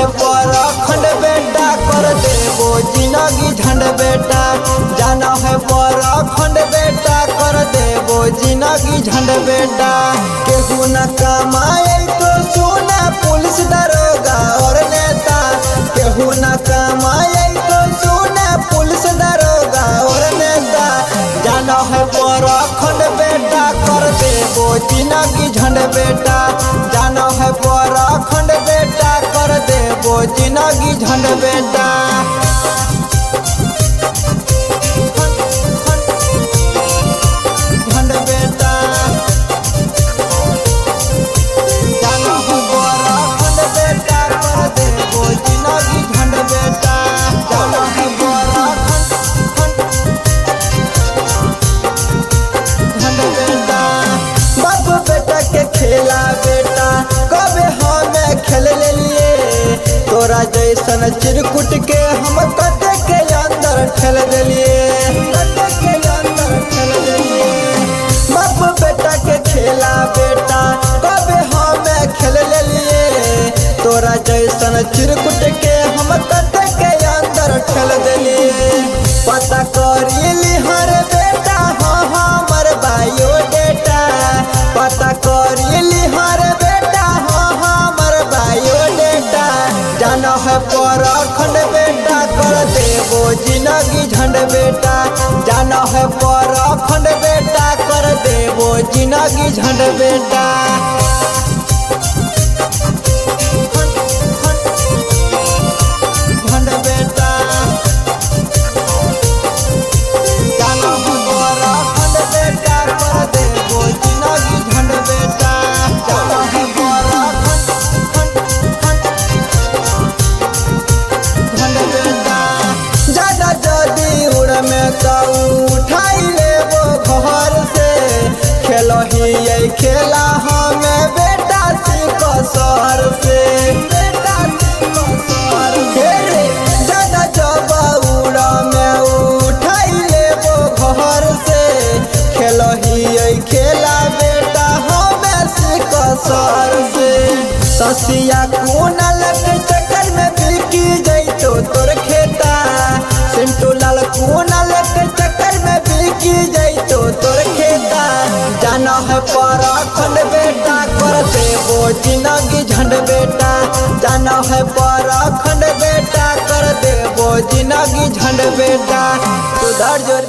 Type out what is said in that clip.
है परखंड बेटा कर देबो जिंदगी झंड बेटा, जाना है परखंड बेटा कर देबो जिंदगी झंड बेटा। केहू न कमाए तो सुना पुलिस दरोगा और नेता, केहू न कमाए तो सुना पुलिस दरोगा और नेता, जाना है परखंड बेटा कर देबो जिंदगी झंड बेटा, जाना है परखंड बेटा कर देबो जिंदगी झंड बेटा। झंड बेटा जाना है परखंड बेटा कर देबो जिंदगी झंड बेटा, जाना है परखंड झंड बेटा। बाप बेटा के खेला बेटा कबे हमें खेल ले लिए, तोरा जैसन चिरकुट के हम कटे के अंदर ठेल दिलिए, कटे के अंदर ठेल दिलिए। बाप बेटा के खेला बेटा कबे हमें खेल ले लिए, तोरा जैसन चिरकुट के हम कटे के अंदर ठेल दिलिए। पता करी हर बेटा हाँ हमर बायोडेटा, पता करी हर बेटा हाँ हमर बायोडेटा, जाना है परखंड बेटा कर देबो जिंदगी झंड बेटा, जाना है परखंड बेटा कर देबो जिंदगी झंड बेटा। झंड बेटा जाना है परखंड बेटा कर देबो जिंदगी झंड बेटा, जाना है परखंड झंड बेटा। ज्यादा जदी उड़ में कऊ उठाई लेबो घर से, खेलो ही खेला हमें बेटा सीख शहर से, बेटा सीख शहर से। ज्यादा जब उड़ में उठाई लेबो घर से, खेलो ही खेला बेटा हमें सीख शहर से। ससिया कुनल के चक्कर में बिकी जैतो तोर खेता, सिंटू लाल कुनल के चक्कर में बिकी जैतो तोर खेता, जाना है परखंड बेटा कर देबो जिंदगी झंड बेटा, जाना है परखंड बेटा कर देबो जिंदगी झंड बेटा। सुधर जोर